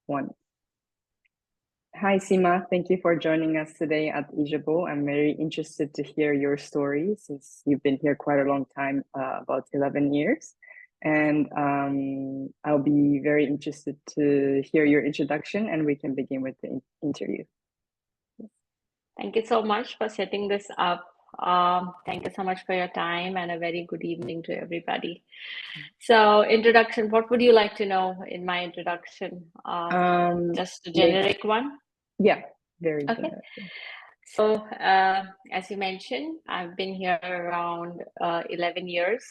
One. Hi, Seema. Thank you for joining us today at EJable. I'm very interested to hear your story since you've been here quite a long time, about 11 years. And I'll be very interested to hear your introduction and we can begin with the interview. Thank you so much for setting this up. Thank you so much for your time and a very good evening to everybody. So introduction, what would you like to know in my introduction? Just a generic one? Yeah, very okay. generic. So as you mentioned, I've been here around 11 years.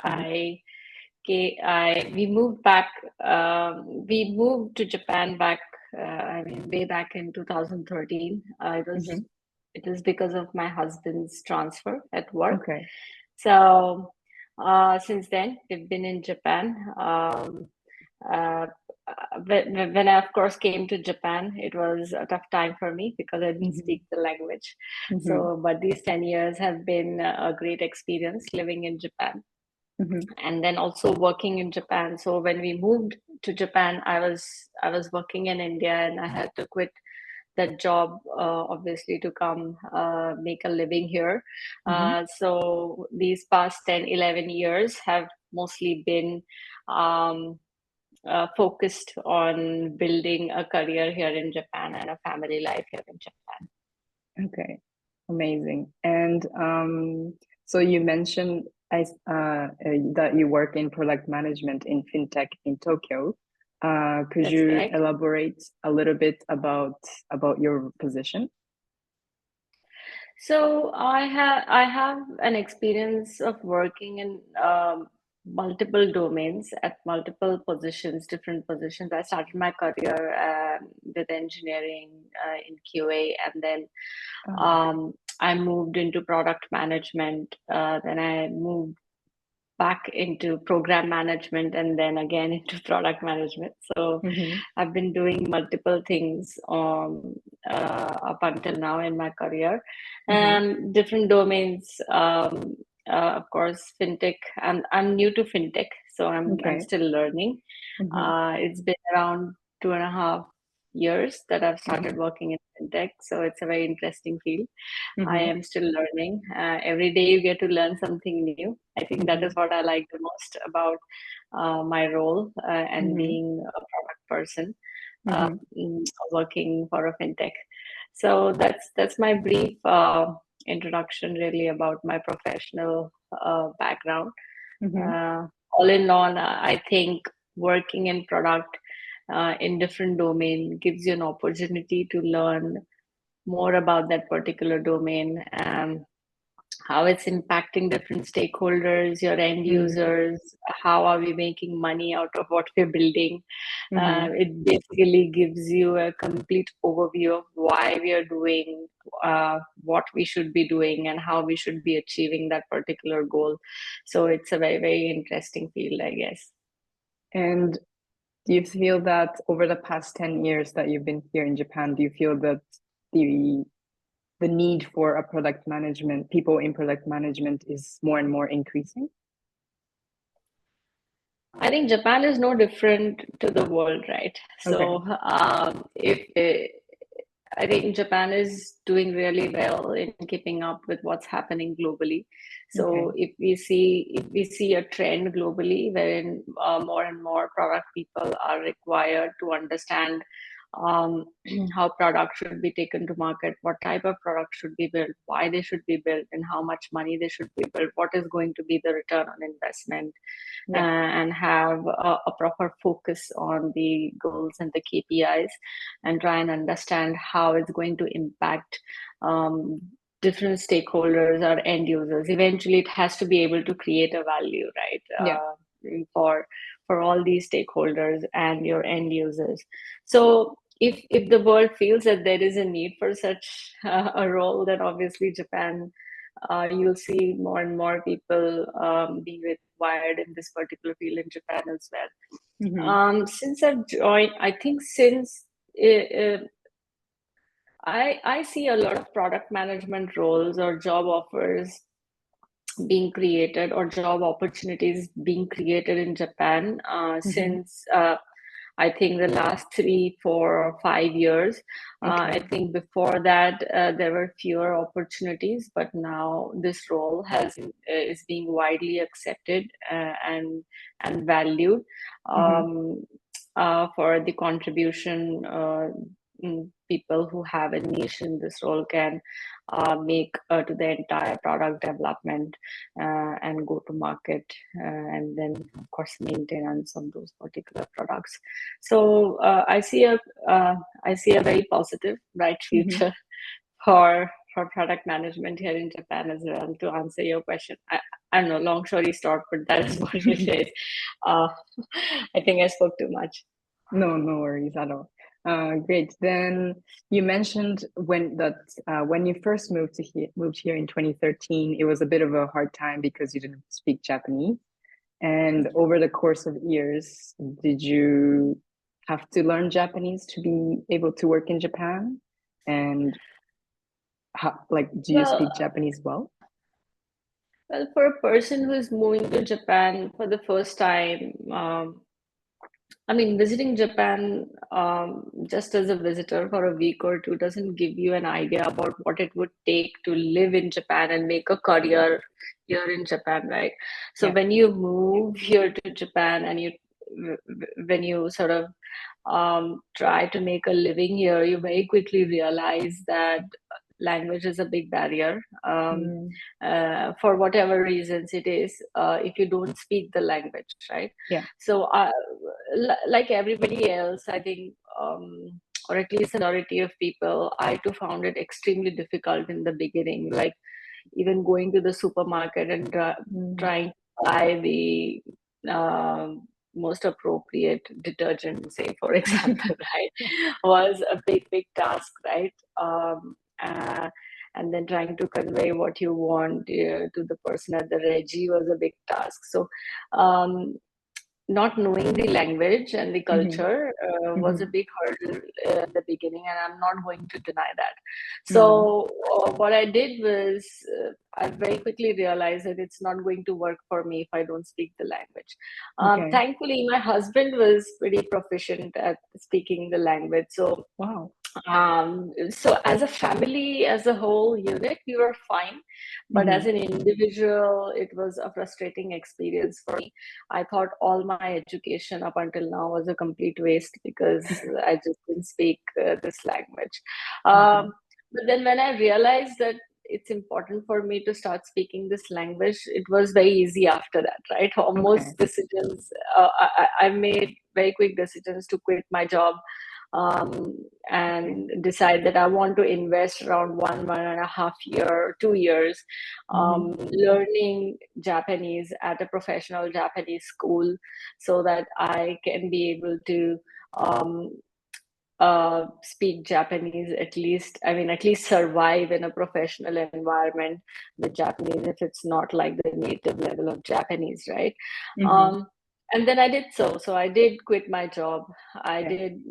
We moved back. We moved to Japan back. Way back in 2013. It was because of my husband's transfer at work. Okay. So since then, we've been in Japan. When I, of course, came to Japan, it was a tough time for me because I didn't speak the language. So, but these 10 years have been a great experience living in Japan. And then also working in Japan. So when we moved to Japan, I was working in India and I had to quit that job, obviously, to come make a living here. So these past 10, 11 years have mostly been focused on building a career here in Japan and a family life here in Japan. Okay, amazing. And so you mentioned that you work in product management in Fintech in Tokyo. Could That's you correct. elaborate a little bit about your position? So I have an experience of working in multiple domains at multiple positions, different positions. I started my career with engineering in QA, and then I moved into product management. Then I moved back into program management and then again into product management. So I've been doing multiple things up until now in my career, and different domains. Of course, fintech. I'm new to fintech, so I'm still learning. It's been around 2.5 years that I've started working in fintech, so it's a very interesting field. I am still learning. Every day you get to learn something new. I think that is what I like the most about my role and being a product person working for a fintech. So that's my brief introduction really about my professional background. All in all, I think working in product in different domain gives you an opportunity to learn more about that particular domain and how it's impacting different stakeholders, your end users, how are we making money out of what we're building. It basically gives you a complete overview of why we are doing what we should be doing and how we should be achieving that particular goal. So it's a very, very interesting field, I guess. And do you feel that over the past 10 years that you've been here in Japan, do you feel that the need for a product management, people in product management is more and more increasing? I think Japan is no different to the world, right? So I think Japan is doing really well in keeping up with what's happening globally. So if we see a trend globally wherein more and more product people are required to understand how products should be taken to market, what type of product should be built, why they should be built, and how much money they should be built, what is going to be the return on investment, and have a proper focus on the goals and the KPIs, and try and understand how it's going to impact different stakeholders or end users. Eventually, it has to be able to create a value, right? For all these stakeholders and your end users. So if the world feels that there is a need for such a role, then obviously Japan, you'll see more and more people being required in this particular field in Japan as well. Since I've joined, I think since I see a lot of product management roles or job offers being created or job opportunities being created in Japan since I think the last 3, 4, or 5 years. Okay. I think before that there were fewer opportunities, but now this role is being widely accepted and valued for the contribution people who have a niche in this role can make to the entire product development and go to market, and then of course maintenance of those particular products. So I see a very positive, bright future for product management here in Japan as well. To answer your question, I don't know, long story short, but that is what it is. I think I spoke too much. No, no worries at all. Great. Then you mentioned when you first moved here in 2013, it was a bit of a hard time because you didn't speak Japanese. And over the course of years, did you have to learn Japanese to be able to work in Japan? And do you speak Japanese well? Well, for a person who's moving to Japan for the first time, I mean, visiting Japan just as a visitor for a week or two doesn't give you an idea about what it would take to live in Japan and make a career here in Japan, right? So Yeah. when you move here to Japan and when you sort of try to make a living here, you very quickly realize that language is a big barrier. For whatever reasons it is, if you don't speak the language, right? Yeah. So like everybody else, I think, or at least a majority of people, I too found it extremely difficult in the beginning, like even going to the supermarket and trying to buy the most appropriate detergent, say, for example, right, was a big task, right? And then trying to convey what you want to the person at the regi was a big task. So not knowing the language and the culture was a big hurdle in the beginning, and I'm not going to deny that. So what I did was I very quickly realized that it's not going to work for me if I don't speak the language. Thankfully, my husband was pretty proficient at speaking the language. So wow. So as a family, as a whole unit, we were fine. But as an individual, it was a frustrating experience for me. I thought all my education up until now was a complete waste because I just didn't speak this language. But then when I realized that it's important for me to start speaking this language, it was very easy after that, right? Almost decisions, I made very quick decisions to quit my job and decide that I want to invest around 1.5 year, 2 years, learning Japanese at a professional Japanese school so that I can be able to speak Japanese, at least survive in a professional environment with Japanese if it's not like the native level of Japanese, right? And then I did so. So I did quit my job. I did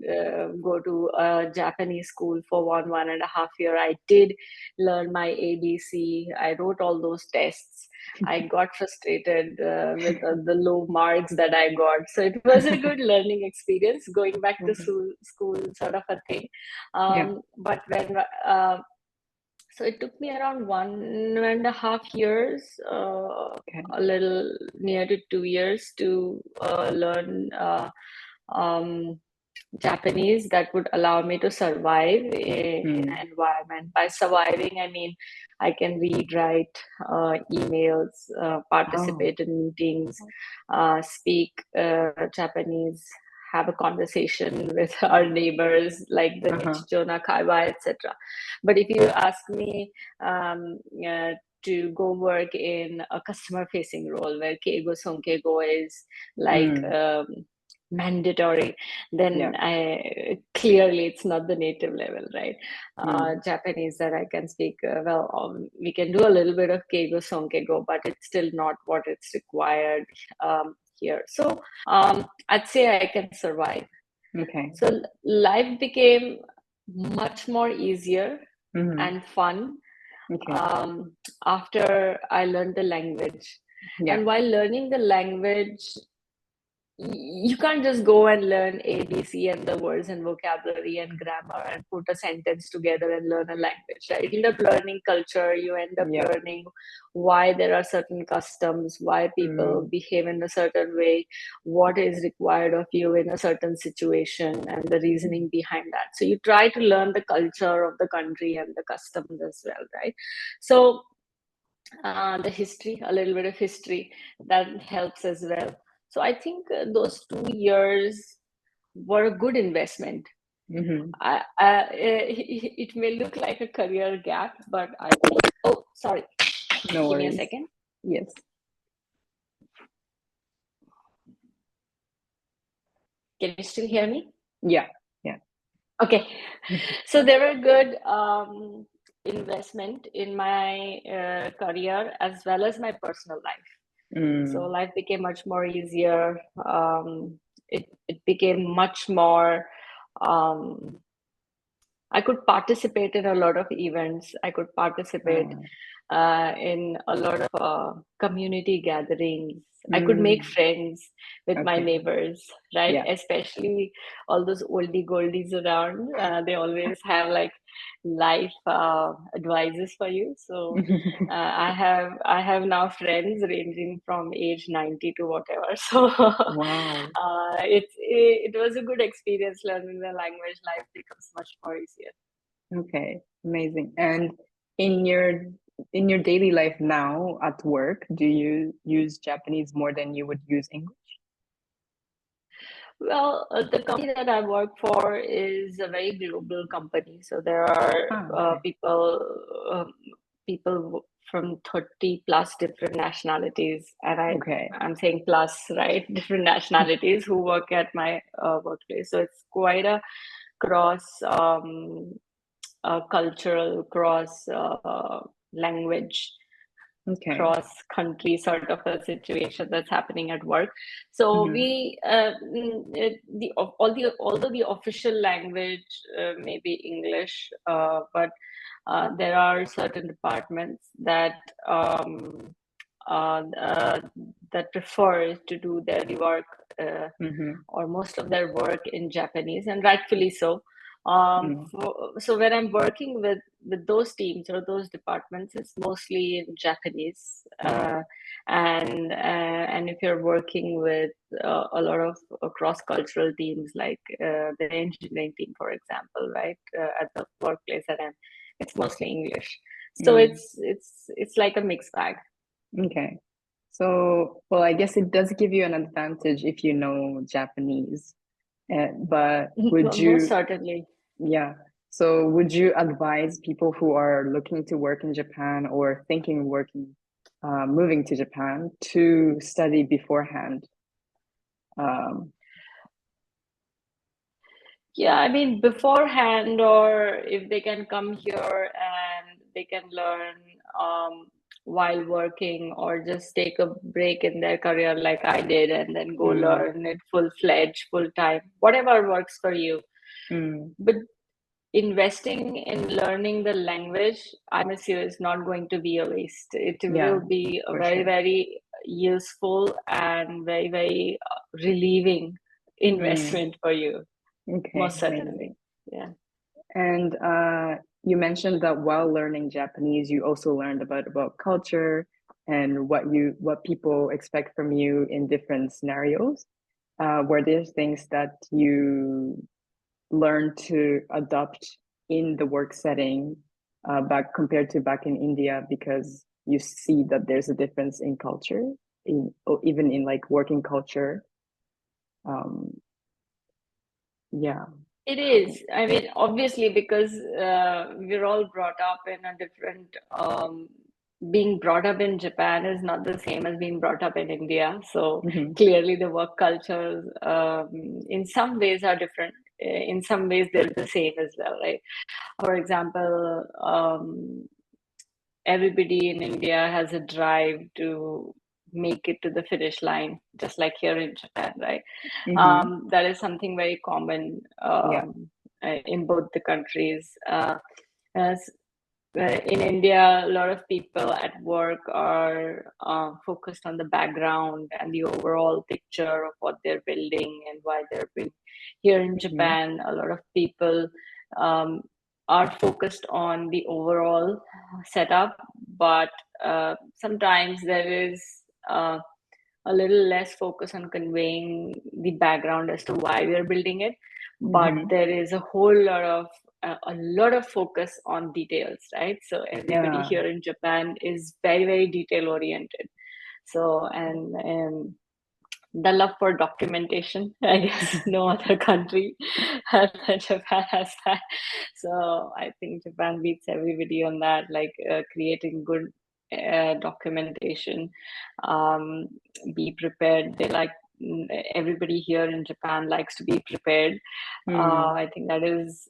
go to a Japanese school for 1.5 year. I did learn my ABC. I wrote all those tests. I got frustrated with the low marks that I got. So it was a good learning experience, going back to school sort of a thing. But when so it took me around 1.5 years, a little near to 2 years to learn Japanese that would allow me to survive in an environment. By surviving, I mean I can read, write emails, participate in meetings, speak Japanese, have a conversation with our neighbors like the Nichijo Nakaiwa, etc. But if you ask me to go work in a customer-facing role where Keigo Sonkeigo is like mandatory, then clearly it's not the native level, right? Japanese that I can speak we can do a little bit of Keigo Sonkeigo, but it's still not what it's required here. So I'd say I can survive. So life became much more easier and fun after I learned the language. And while learning the language, you can't just go and learn ABC and the words and vocabulary and grammar and put a sentence together and learn a language, right? You end up learning culture, you end up Yeah. learning why there are certain customs, why people behave in a certain way, what is required of you in a certain situation, and the reasoning behind that. So you try to learn the culture of the country and the customs as well, right? So the history, a little bit of history, that helps as well. So I think those 2 years were a good investment. It may look like a career gap, but I think, oh, sorry. No Give me a worries. second. Yes. Can you still hear me? Yeah. Yeah. Okay. So they were good investment in my career as well as my personal life. So life became much more easier. It became much more. I could participate in a lot of events. I could participate in a lot of community gatherings. I could make friends with my neighbors, right? Yeah. Especially all those oldie goldies around. They always have like life advices for you. So I have now friends ranging from age 90 to whatever. So Wow. it was a good experience learning the language. Life becomes much more easier. Okay, amazing. And in your daily life now at work, do you use Japanese more than you would use English? Well, the company that I work for is a very global company. So there are Okay. people from 30 plus different nationalities, and Okay. I'm saying plus, right? Different nationalities who work at my workplace. So it's quite a cross cultural, cross language, Okay. cross country sort of a situation that's happening at work. So we although the official language may be English, but there are certain departments that uh, uh, that prefer to do their work or most of their work in Japanese, and rightfully so. So when I'm working with those teams or those departments, it's mostly in Japanese. And if you're working with a lot of cross-cultural teams, like the engineering team, for example, right, at the workplace that I'm, it's mostly English. So it's like a mixed bag. Okay. So, well, I guess it does give you an advantage if you know Japanese. But would Most you, certainly. yeah. So would you advise people who are looking to work in Japan or thinking moving to Japan to study beforehand? Yeah, I mean, beforehand, or if they can come here and they can learn while working, or just take a break in their career like I did, and then go learn it full-fledged, full-time, whatever works for you. But investing in learning the language, I promise you, is not going to be a waste. It will be a very, very useful and very, very relieving investment for you. Okay, Most certainly. amazing. Yeah. And you mentioned that while learning Japanese, you also learned about culture and what people expect from you in different scenarios. Were there things that you learned to adopt in the work setting back compared to back in India, because you see that there's a difference in culture, even in like working culture? Yeah. It is. I mean, obviously, because we're all brought up in a different, being brought up in Japan is not the same as being brought up in India. So clearly, the work cultures in some ways are different. In some ways, they're the same as well, right? For example, everybody in India has a drive to make it to the finish line, just like here in Japan, right? That is something very common in both the countries. As in India, a lot of people at work are focused on the background and the overall picture of what they're building and why they're building. Here in Japan, a lot of people um, are focused on the overall setup, but sometimes there is a little less focus on conveying the background as to why we are building it, but there is a whole lot of a lot of focus on details, right? So everybody here in Japan is very, very detail oriented. So and the love for documentation, I guess no other country than Japan has that. So I think Japan beats everybody on that, like creating good documentation. Be prepared. They like everybody here in Japan likes to be prepared. I think that is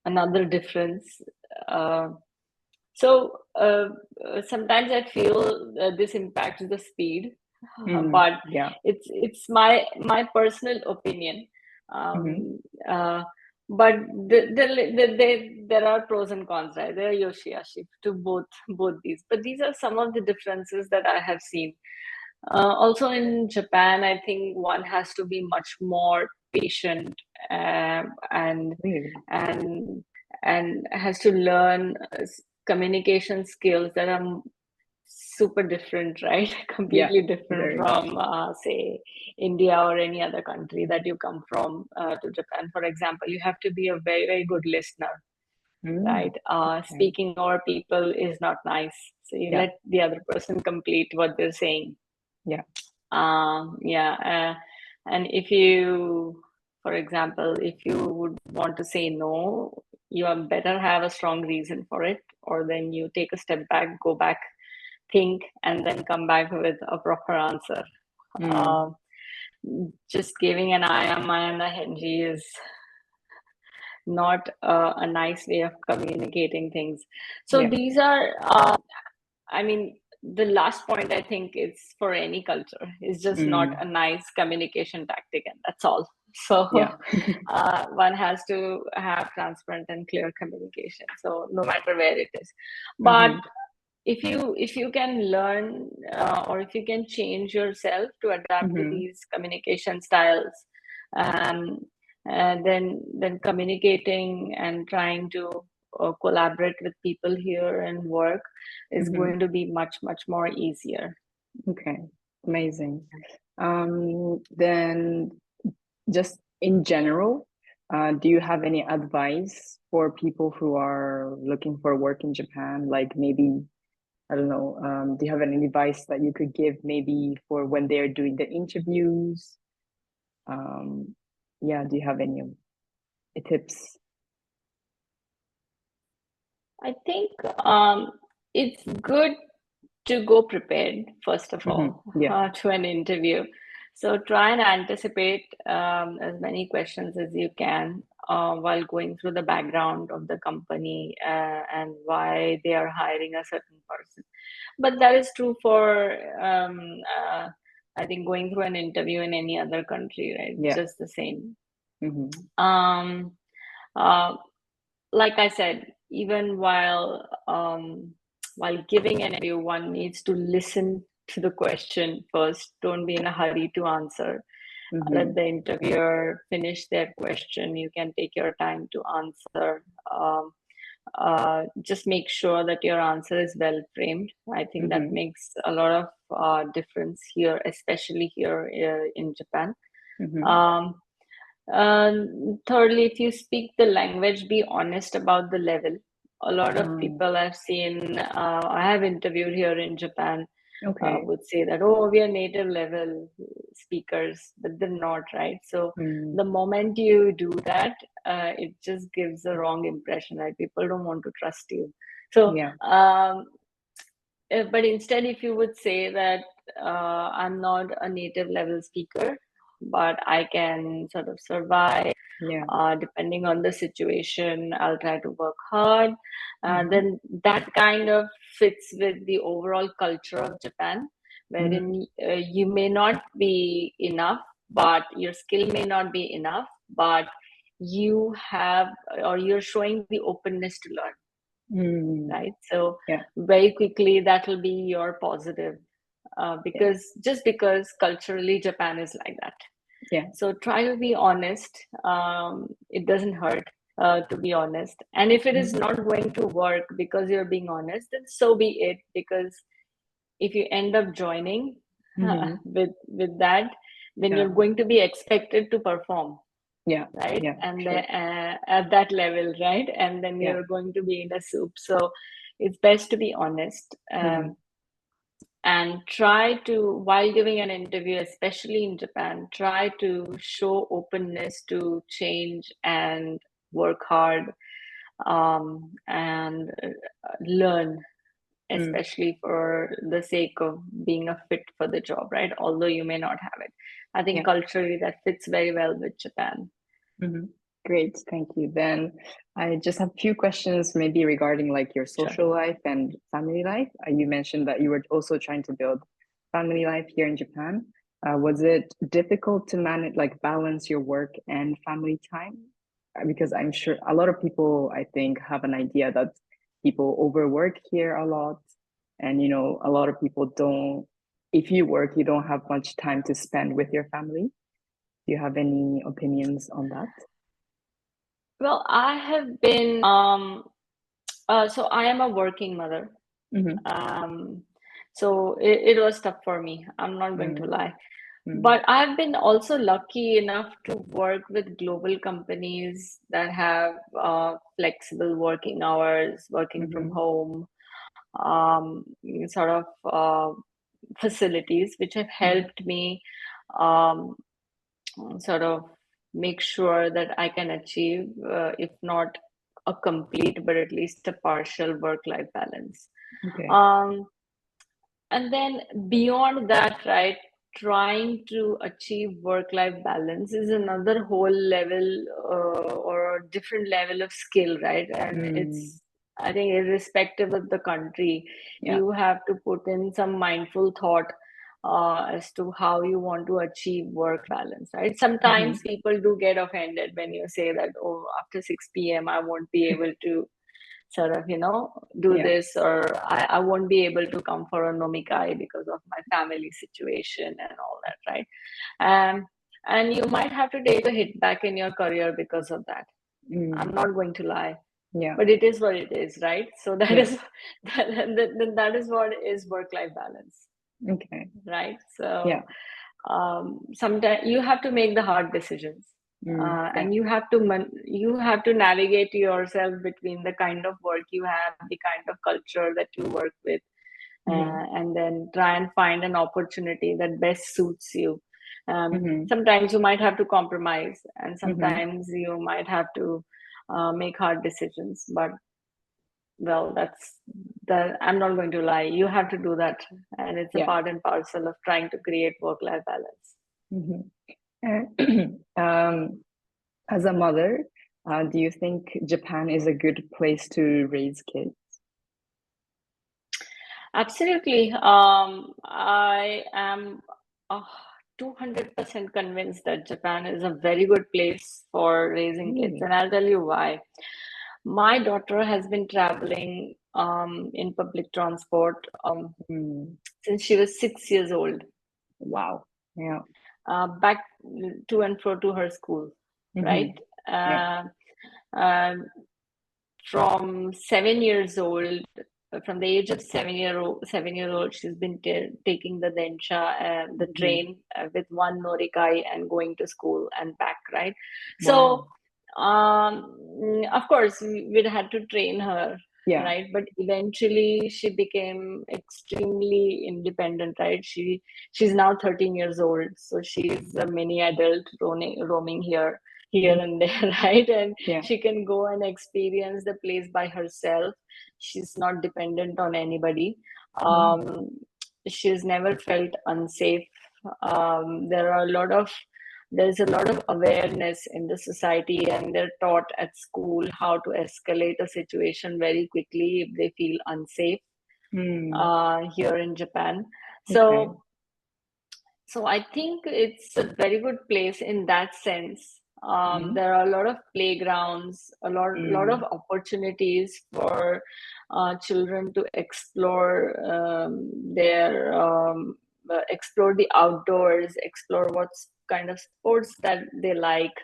another difference. So sometimes I feel this impacts the speed, but it's my personal opinion. But there are pros and cons, right? There are yoshi to both these, but these are some of the differences that I have seen. Also in Japan, I think one has to be much more patient and has to learn communication skills that are super different, right? Completely different from say India or any other country that you come from to Japan. For example, you have to be a very, very good listener, right? Speaking over people is not nice, so you let the other person complete what they're saying. And if you, for example, if you would want to say no, you better have a strong reason for it, or then you take a step back, go back, think, and then come back with a proper answer. Just giving an ayama and a henji is not a nice way of communicating things. So these are I mean, the last point I think is for any culture is just not a nice communication tactic, and that's all. So one has to have transparent and clear communication. So no matter where it is, but if you can learn or if you can change yourself to adapt to these communication styles, and then communicating and trying to collaborate with people here and work is going to be much more easier. Okay, amazing. Then just in general, do you have any advice for people who are looking for work in Japan? Like maybe, I don't know, do you have any advice that you could give maybe for when they're doing the interviews? Do you have any tips? I think it's good to go prepared, first of all, to an interview. So try and anticipate as many questions as you can while going through the background of the company and why they are hiring a certain person. But that is true for, I think, going through an interview in any other country, right? Just the same. Like I said, even while giving an interview, one needs to listen to the question first. Don't be in a hurry to answer. Let the interviewer finish their question. You can take your time to answer. Just make sure that your answer is well framed. I think that makes a lot of difference here, especially here in Japan. Thirdly, if you speak the language, be honest about the level. A lot of people I've seen, I have interviewed here in Japan, would say that, oh, we are native level speakers, but they're not, right? So the moment you do that, it just gives the wrong impression, right? People don't want to trust you. So, but instead, if you would say that I'm not a native level speaker, but I can sort of survive depending on the situation, I'll try to work hard. Then that kind of fits with the overall culture of Japan, wherein you may not be enough, but your skill may not be enough, but you have, or you're showing the openness to learn, right? So very quickly that will be your positive, because just because culturally Japan is like that. So try to be honest. It doesn't hurt to be honest, and if it is not going to work because you're being honest, then so be it, because if you end up joining with that, then you're going to be expected to perform, right? And then at that level, right? And then you're going to be in a soup. So it's best to be honest, and try to, while giving an interview, especially in Japan, try to show openness to change and work hard, and learn, especially for the sake of being a fit for the job, right? Although you may not have it. I think culturally that fits very well with Japan. Great, thank you. Then I just have a few questions, maybe regarding like your social life and family life. You mentioned that you were also trying to build family life here in Japan. Was it difficult to manage, like balance your work and family time? Because I'm sure a lot of people, I think, have an idea that people overwork here a lot. And, you know, a lot of people don't, if you work, you don't have much time to spend with your family. Do you have any opinions on that? Well, I have been, so I am a working mother. So it was tough for me. I'm not going to lie. But I've been also lucky enough to work with global companies that have flexible working hours, working from home, sort of facilities, which have helped me sort of make sure that I can achieve, if not a complete, but at least a partial work-life balance. And then beyond that, right, trying to achieve work-life balance is another whole level, or a different level of skill, right? And it's, I think, irrespective of the country, you have to put in some mindful thought as to how you want to achieve work balance, right? Sometimes people do get offended when you say that, oh, after 6 p.m. I won't be able to sort of, do this, or I won't be able to come for a nomikai because of my family situation and all that, right? And you might have to take a hit back in your career because of that. I'm not going to lie. But it is what it is, right? So that is that is what is work-life balance. Right? So sometimes you have to make the hard decisions. And you have to navigate yourself between the kind of work you have, the kind of culture that you work with, and then try and find an opportunity that best suits you. Sometimes you might have to compromise, and sometimes you might have to make hard decisions. But well, I'm not going to lie. You have to do that, and it's a part and parcel of trying to create work-life balance. As a mother, do you think Japan is a good place to raise kids? Absolutely. I am 200% convinced that Japan is a very good place for raising kids, and I'll tell you why. My daughter has been traveling in public transport since she was 6 years old. Wow. Yeah. Back to and fro to her school, right? From 7 years old, from the age of 7 year old, she's been taking the densha, the train, with one norikai and going to school and back, right? So of course we'd had to train her, right? But eventually she became extremely independent, right? She's now 13 years old, so she's a mini adult roaming here and there, right? And she can go and experience the place by herself. She's not dependent on anybody. She's never felt unsafe. There's a lot of awareness in the society, and they're taught at school how to escalate a situation very quickly if they feel unsafe here in Japan. So I think it's a very good place in that sense. There are a lot of playgrounds, a lot of opportunities for children to explore explore the outdoors, explore what kind of sports that they like,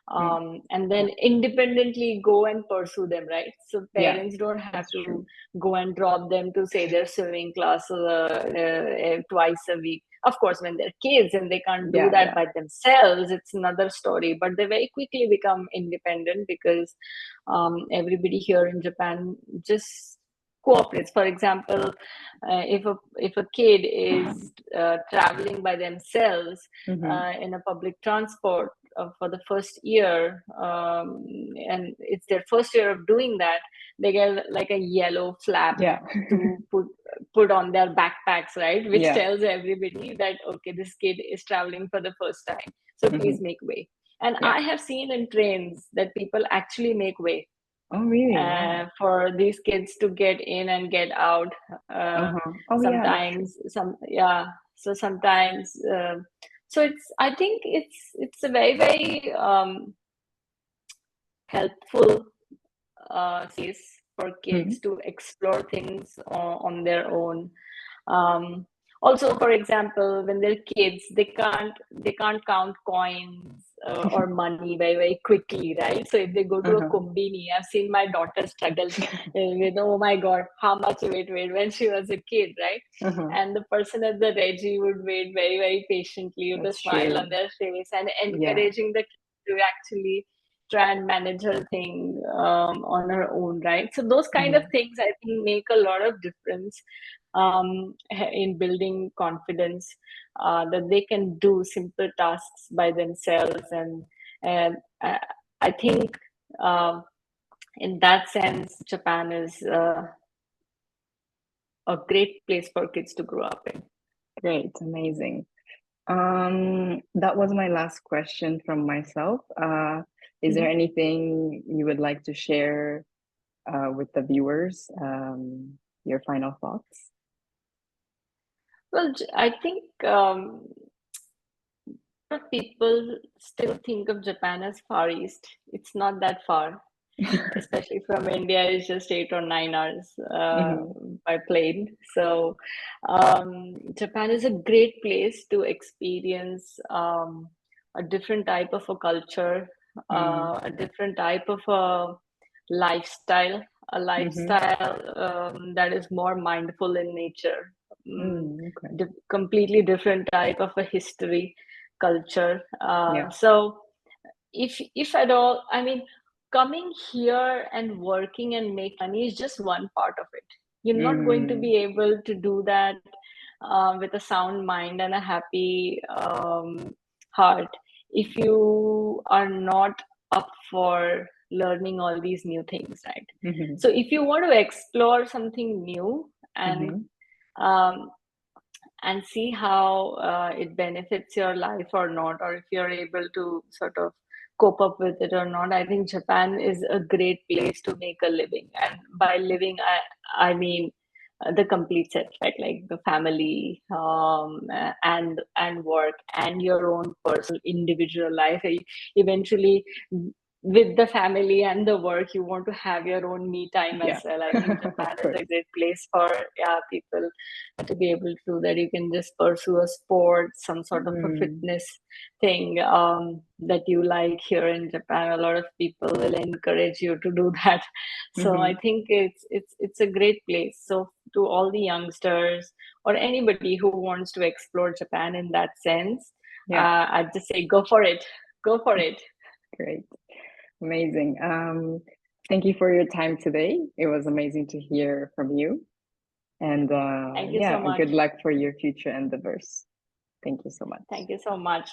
and then independently go and pursue them, right? So parents don't have to go and drop them to say their swimming class twice a week. Of course, when they're kids and they can't do that by themselves, it's another story, but they very quickly become independent because everybody here in Japan just cooperates. For example, if a kid is traveling by themselves in a public transport for the first year, and it's their first year of doing that, they get like a yellow flap to put on their backpacks, right? Which tells everybody that, okay, this kid is traveling for the first time, so please make way. And I have seen in trains that people actually make way. Oh, really? For these kids to get in and get out. Sometimes, so sometimes, so I think it's a very, very helpful space for kids to explore things on their own. Also, for example, when they're kids, they can't count coins or money very, very quickly, right? So if they go to a kombini, I've seen my daughter struggle with, oh my God, how much wait when she was a kid, right? And the person at the regie would wait very, very patiently with a smile on their face and encouraging the kid to actually try and manage her thing on her own, right? So those kind of things, I think, make a lot of difference in building confidence, that they can do simple tasks by themselves. And I think in that sense, Japan is a great place for kids to grow up in. Great, amazing. That was my last question from myself. Is there anything you would like to share with the viewers? Your final thoughts? Well, I think people still think of Japan as Far East. It's not that far, especially from India. It's just 8 or 9 hours by plane. So Japan is a great place to experience a different type of a culture, a different type of a lifestyle, that is more mindful in nature. Completely different type of a history, culture. So if at all, I mean, coming here and working and make money is just one part of it. You're not going to be able to do that with a sound mind and a happy heart if you are not up for learning all these new things, right? So if you want to explore something new and see how it benefits your life or not, or if you're able to sort of cope up with it or not, I think Japan is a great place to make a living. And by living, I mean the complete set, right? Like the family and work and your own personal individual life. Eventually, with the family and the work, you want to have your own me time as well. I think Japan is a great place for people to be able to do that. You can just pursue a sport, some sort of a fitness thing that you like here in Japan. A lot of people will encourage you to do that. So I think it's a great place. So to all the youngsters or anybody who wants to explore Japan in that sense, I'd just say go for it. Go for it. Great. Amazing. Thank you for your time today. It was amazing to hear from you. And thank you so much. Good luck for your future endeavors. Thank you so much. Thank you so much.